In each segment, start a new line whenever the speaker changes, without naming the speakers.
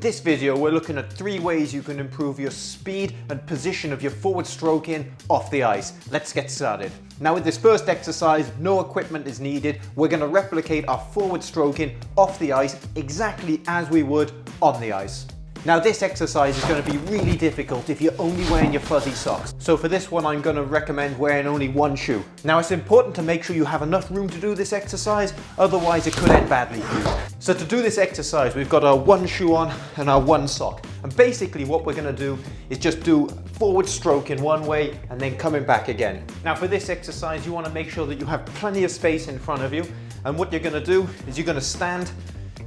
this video, we're looking at 3 ways you can improve your speed and position of your forward stroking off the ice. Let's get started. Now with this first exercise, no equipment is needed. We're going to replicate our forward stroking off the ice exactly as we would on the ice. Now this exercise is going to be really difficult if you're only wearing your fuzzy socks. So for this one, I'm going to recommend wearing only one shoe. Now it's important to make sure you have enough room to do this exercise, otherwise it could end badly for you. So to do this exercise, we've got our one shoe on and our one sock. And basically what we're going to do is just do forward stroke in one way and then coming back again. Now for this exercise, you want to make sure that you have plenty of space in front of you. And what you're going to do is you're going to stand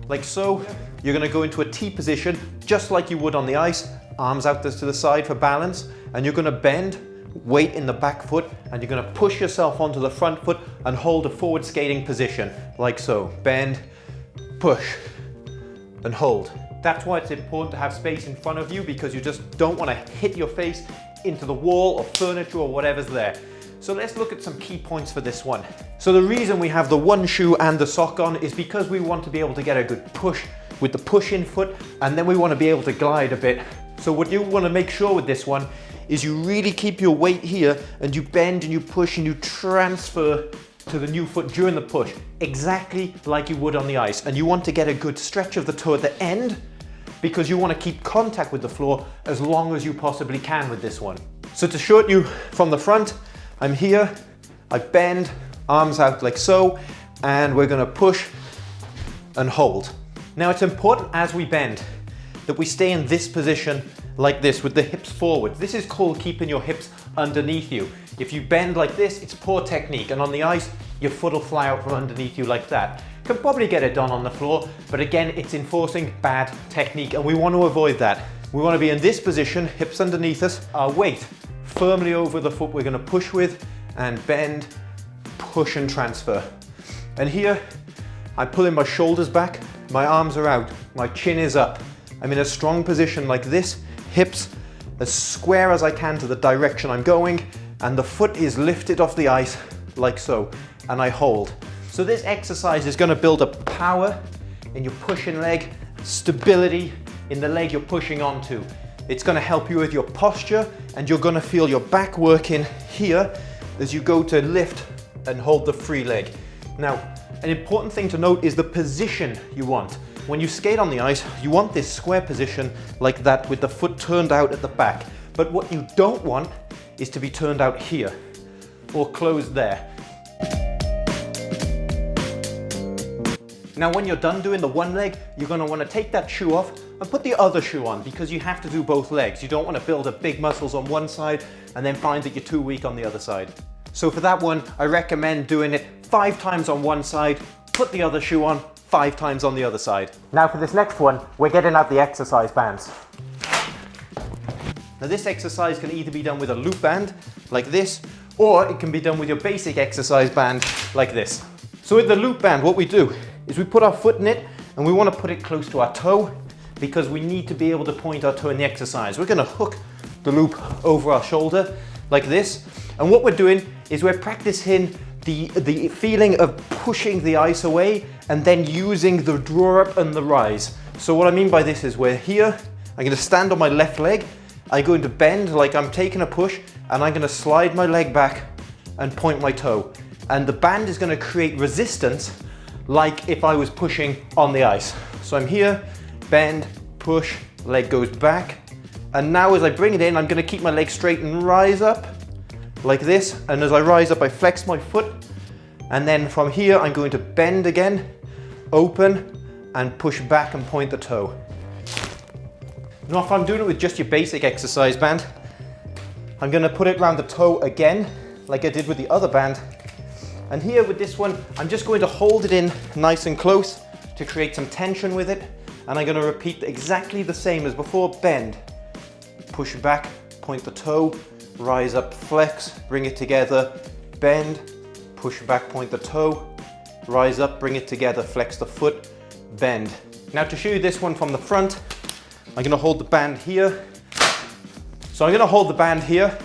like so. You're going to go into a T position, just like you would on the ice, arms out to the side for balance, and you're going to bend, weight in the back foot, and you're going to push yourself onto the front foot and hold a forward skating position, like so. Bend, push, and hold. That's why it's important to have space in front of you, because you just don't want to hit your face into the wall or furniture or whatever's there. So let's look at some key points for this one. So the reason we have the one shoe and the sock on is because we want to be able to get a good push with the push-in foot, and then we want to be able to glide a bit. So what you want to make sure with this one is you really keep your weight here, and you bend and you push and you transfer to the new foot during the push, exactly like you would on the ice. And you want to get a good stretch of the toe at the end, because you want to keep contact with the floor as long as you possibly can with this one. So to show it you from the front, I'm here, I bend, arms out like so, and we're going to push and hold. Now it's important as we bend that we stay in this position like this with the hips forward. This is called keeping your hips underneath you. If you bend like this, it's poor technique, and on the ice, your foot will fly out from underneath you like that. Can probably get it done on the floor, but again, it's enforcing bad technique, and we want to avoid that. We want to be in this position, hips underneath us, our weight firmly over the foot we're going to push with, and bend, push and transfer. And here, I'm pulling my shoulders back, my arms are out, my chin is up. I'm in a strong position like this, hips as square as I can to the direction I'm going, and the foot is lifted off the ice like so, and I hold. So this exercise is going to build up power in your pushing leg, stability in the leg you're pushing onto. It's going to help you with your posture, and you're going to feel your back working here as you go to lift and hold the free leg. Now, an important thing to note is the position you want. When you skate on the ice, you want this square position like that with the foot turned out at the back. But what you don't want is to be turned out here or closed there. Now when you're done doing the one leg, you're going to want to take that shoe off and put the other shoe on, because you have to do both legs. You don't want to build up big muscles on one side and then find that you're too weak on the other side. So for that one, I recommend doing it 5 times on one side, put the other shoe on 5 times on the other side. Now for this next one, we're getting out the exercise bands. Now this exercise can either be done with a loop band like this, or it can be done with your basic exercise band like this. So with the loop band, what we do is we put our foot in it, and we want to put it close to our toe, because we need to be able to point our toe in the exercise. We're going to hook the loop over our shoulder like this, and what we're doing is we're practicing the feeling of pushing the ice away and then using the draw up and the rise. So what I mean by this is we're here, I'm going to stand on my left leg, I'm going to bend like I'm taking a push, and I'm going to slide my leg back and point my toe. And the band is going to create resistance like if I was pushing on the ice. So I'm here, bend, push, leg goes back. And now as I bring it in, I'm going to keep my leg straight and rise up like this. And as I rise up, I flex my foot. And then from here, I'm going to bend again, open, and push back and point the toe. Now if I'm doing it with just your basic exercise band, I'm going to put it around the toe again, like I did with the other band. And here with this one, I'm just going to hold it in nice and close to create some tension with it. And I'm going to repeat exactly the same as before. Bend, push back, point the toe, rise up, flex, bring it together, bend, push back, point the toe, rise up, bring it together, flex the foot, bend. Now to show you this one from the front, I'm going to hold the band here. So I'm going to hold the band here.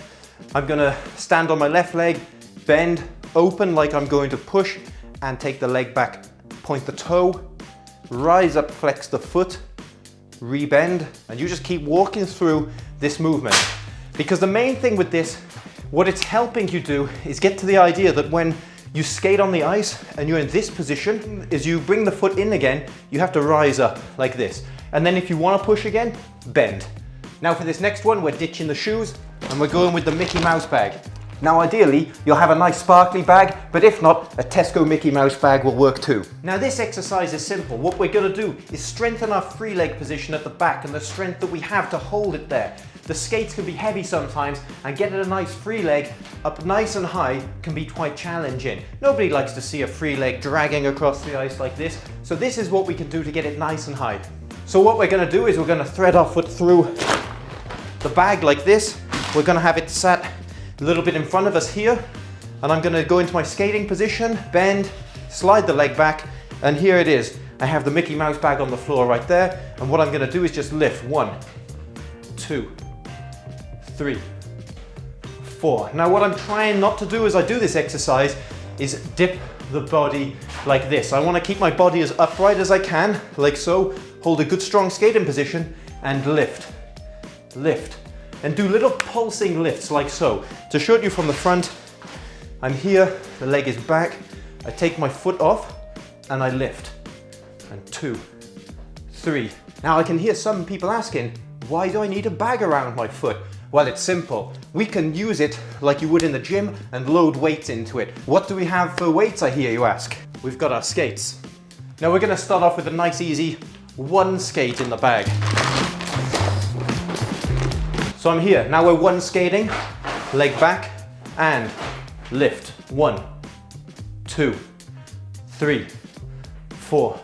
I'm going to stand on my left leg, bend, open like I'm going to push, and take the leg back, point the toe, rise up, flex the foot, rebend, and you just keep walking through this movement. Because the main thing with this, what it's helping you do is get to the idea that when you skate on the ice and you're in this position, as you bring the foot in again, you have to rise up like this. And then if you want to push again, bend. Now for this next one, we're ditching the shoes and we're going with the Mickey Mouse bag. Now ideally, you'll have a nice sparkly bag, but if not, a Tesco Mickey Mouse bag will work too. Now this exercise is simple. What we're going to do is strengthen our free leg position at the back and the strength that we have to hold it there. The skates can be heavy sometimes, and getting a nice free leg up nice and high can be quite challenging. Nobody likes to see a free leg dragging across the ice like this, so this is what we can do to get it nice and high. So what we're going to do is we're going to thread our foot through the bag like this. We're going to have it sat a little bit in front of us here, and I'm going to go into my skating position, bend, slide the leg back, and here it is. I have the Mickey Mouse bag on the floor right there, and what I'm going to do is just lift 1, 2, 3, 4. Now what I'm trying not to do as I do this exercise is dip the body like this. I want to keep my body as upright as I can, like so, hold a good strong skating position, and lift, lift. And do little pulsing lifts like so. To show you from the front, I'm here, the leg is back, I take my foot off and I lift. And 2, 3. Now I can hear some people asking, why do I need a bag around my foot? Well, it's simple. We can use it like you would in the gym and load weights into it. What do we have for weights, I hear you ask? We've got our skates. Now we're going to start off with a nice easy 1 skate in the bag. So I'm here, now we're 1 skating, leg back, and lift. 1, 2, 3, 4,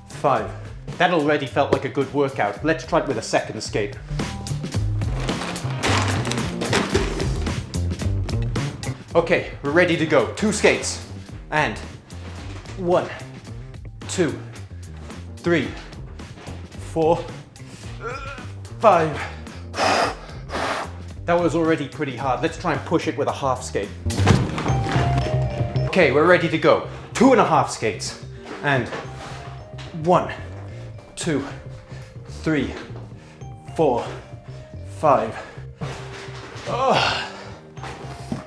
5. That already felt like a good workout. Let's try it with a 2nd skate. Okay, we're ready to go. 2 skates, and 1, 2, 3, 4, 5. That was already pretty hard. Let's try and push it with a half skate. Okay, we're ready to go. 2.5 skates. And 1, 2, 3, 4, 5. Oh.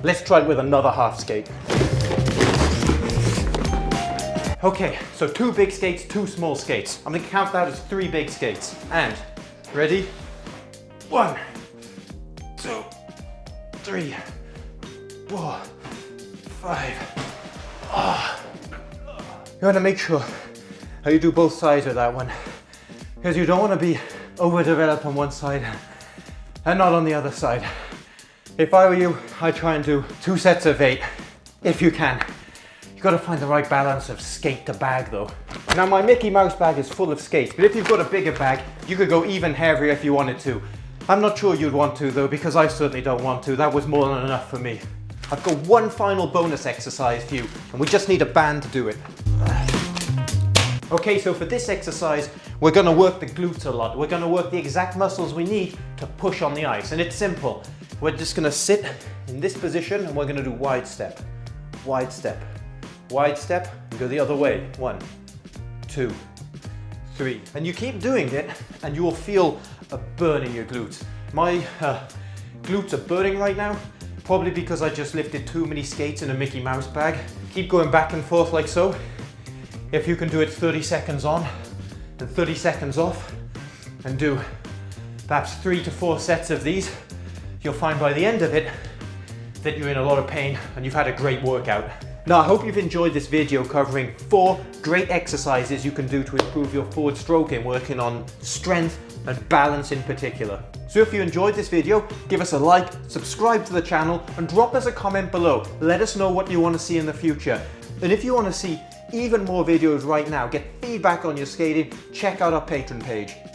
Let's try it with another half skate. Okay, so 2 big skates, 2 small skates. I'm gonna count that as 3 big skates. And, ready? 1, 2, 3, 4, 5. Oh. You want to make sure how you do both sides of that one, because you don't want to be overdeveloped on one side and not on the other side. If I were you, I'd try and do 2 sets of 8, if you can. You've got to find the right balance of skate to bag though. Now my Mickey Mouse bag is full of skates, but if you've got a bigger bag, you could go even heavier if you wanted to. I'm not sure you'd want to though, because I certainly don't want to. That was more than enough for me. I've got one final bonus exercise for you, and we just need a band to do it. Okay, so for this exercise, we're going to work the glutes a lot. We're going to work the exact muscles we need to push on the ice, and it's simple. We're just going to sit in this position, and we're going to do wide step, wide step, wide step, and go the other way. 1, 2, 3. And you keep doing it, and you will feel a burn in your glutes. My glutes are burning right now, probably because I just lifted too many skates in a Mickey Mouse bag. Keep going back and forth like so. If you can do it 30 seconds on and 30 seconds off, and do perhaps 3 to 4 sets of these, you'll find by the end of it that you're in a lot of pain and you've had a great workout. Now I hope you've enjoyed this video covering 4 great exercises you can do to improve your forward stroking, working on strength and balance in particular. So if you enjoyed this video, give us a like, subscribe to the channel, and drop us a comment below. Let us know what you want to see in the future. And if you want to see even more videos right now, get feedback on your skating, check out our Patreon page.